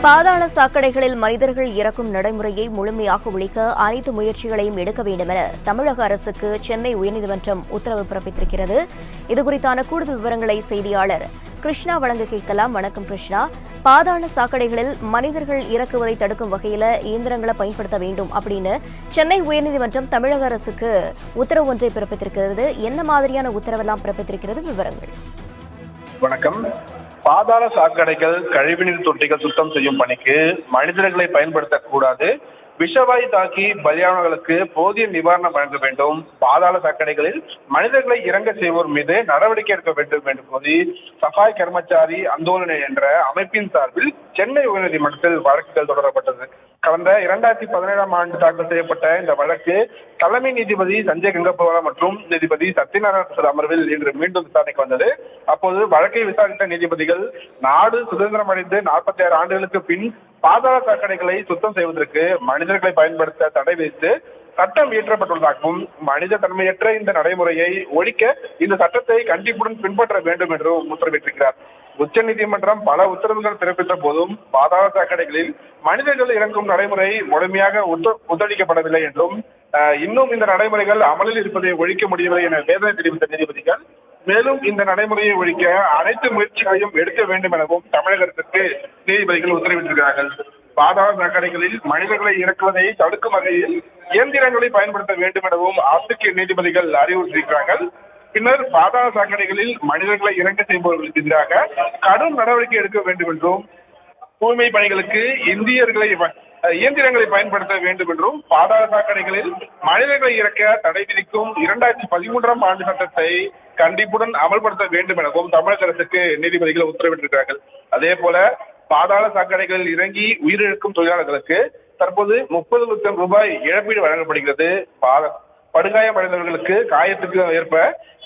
பாதாள சாக்கடைகளில் மனிதர்கள் இறக்கும் நடைமுறையை முழுமையாக ஒழிக்க அனைத்து முயற்சிகளையும் எடுக்க வேண்டும் என தமிழக அரசுக்கு சென்னை உயர்நீதிமன்றம் உத்தரவு பிறப்பித்திருக்கிறது. இதுகுறித்தான கூடுதல் விவரங்களை செய்தியாளர் கிருஷ்ணா வழங்க கேட்கலாம். வணக்கம் கிருஷ்ணா. பாதாள சாக்கடைகளில் மனிதர்கள் இறக்குவதை தடுக்கும் வகையில் இயந்திரங்களை பயன்படுத்த வேண்டும் அப்படின்னு சென்னை உயர்நீதிமன்றம் தமிழக அரசுக்கு உத்தரவு ஒன்றை பிறப்பித்திருக்கிறது. என்ன மாதிரியான உத்தரவெல்லாம் பிறப்பித்திருக்கிறது? விவரங்கள். வணக்கம். பாதாள சாக்கடைகள், கழிவுநீர் தொட்டிகள் சுத்தம் செய்யும் பணிக்கு மனிதர்களை பயன்படுத்தக்கூடாது. விஷவாயு தாக்கி பலியானவர்களுக்கு போதிய நிவாரணம் வழங்க வேண்டும். பாதாள சாக்கடைகளில் மனிதர்களை இறங்க செய்வோர் மீது நடவடிக்கை எடுக்க வேண்டும் என்று கூறி சஃபாய் கர்மச்சாரி அந்தோலன் என்ற அமைப்பின் சார்பில் சென்னை உயர்நீதிமன்றத்தில் வழக்குகள் தொடரப்பட்டது. கடந்த 2017ஆம் ஆண்டு தாக்கல் செய்யப்பட்ட இந்த வழக்கு தலைமை நீதிபதி சஞ்சய் கங்கப்பவாலா மற்றும் நீதிபதி சத்யநாராயண அமர்வில் இன்று மீண்டும் விசாரணைக்கு வந்தது. அப்போது வழக்கை விசாரித்த நீதிபதிகள், நாடு சுதந்திரம் அடைந்து 46 ஆண்டுகளுக்கு பின் பாதாள சாக்கடைகளை சுத்தம் செய்வதற்கு மனிதர்களை பயன்படுத்த தடை விதித்து சட்டம் இயற்றப்பட்டுள்ளதாகவும், மனித தன்மையற்ற இந்த நடைமுறையை ஒழிக்க இந்த சட்டத்தை கண்டிப்புடன் பின்பற்ற வேண்டும் என்றும் உத்தரவிட்டிருக்கிறார். உச்சநீதிமன்றம் பல உத்தரவுகள் பிறப்பித்த போதும் பாதாள சாக்கடைகளில் மனிதர்கள் இறங்கும் நடைமுறை முழுமையாக ஒத்துழைக்கப்படவில்லை என்றும், இன்னும் இந்த நடைமுறைகள் அமலில் இருப்பதை ஒழிக்க முடியவில்லை என வேதனை தெரிவித்த நீதிபதிகள், மேலும் இந்த நடைமுறையை ஒழிக்க அனைத்து முயற்சிகளையும் எடுக்க வேண்டும் எனவும் தமிழக அரசுக்கு நீதிபதிகள் உத்தரவிட்டிருக்கிறார்கள். பாதாள சாக்கடைகளில் மனிதர்களை இறக்குவதை தடுக்கும் வகையில் இயந்திரங்களை பயன்படுத்த வேண்டும் எனவும் அரசுக்கு நீதிபதிகள் அறிவுறுத்தியிருக்கிறார்கள். பின்னர் பாதாள சாக்கடைகளில் மனிதர்களை இறங்க செய்பவர்களுக்கு எதிராக கடும் நடவடிக்கை எடுக்க வேண்டும் என்றும், தூய்மை பணிகளுக்கு இயந்திரங்களை பயன்படுத்த வேண்டும் என்றும், பாதாள சாக்கடைகளில் மனிதர்களை இறக்க தடை விதிக்கும் 2013ஆம் ஆண்டு சட்டத்தை கண்டிப்புடன் அமல்படுத்த வேண்டும் எனவும் தமிழக அரசுக்கு நீதிபதிகள் உத்தரவிட்டிருக்கிறார்கள். அதே போல பாதாள சாக்கடைகளில் இறங்கி உயிரிழக்கும் தொழிலாளர்களுக்கு தற்போது 30 லட்சம் ரூபாய் இழப்பீடு வழங்கப்படுகிறது. படுகாயமடைந்தவர்களுக்கு காயத்துக்கு ஏற்ப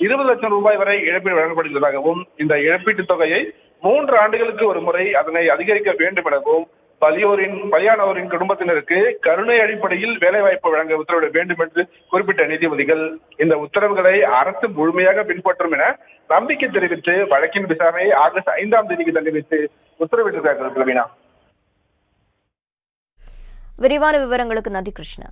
20 லட்சம் ரூபாய் வரை இழப்பீடு வழங்கப்படுகிறதாகவும், இந்த இழப்பீட்டுத் தொகையை 3 ஆண்டுகளுக்கு ஒரு முறை அதனை அதிகரிக்க வேண்டும் எனவும், பலியானவரின் குடும்பத்தினருக்கு கருணை அடிப்படையில் வேலைவாய்ப்பு வழங்க உத்தரவிட வேண்டும் என்று குறிப்பிட்ட நீதிபதிகள் இந்த உத்தரவுகளை அரசு முழுமையாக பின்பற்றும் என நம்பிக்கை தெரிவித்து வழக்கின் விசாரணையை ஆகஸ்ட் 5ஆம் தேதிக்கு தள்ளி வைத்து உத்தரவிட்டிருக்கிறார்கள். விரிவான விவரங்களுக்கு நன்றி கிருஷ்ணா.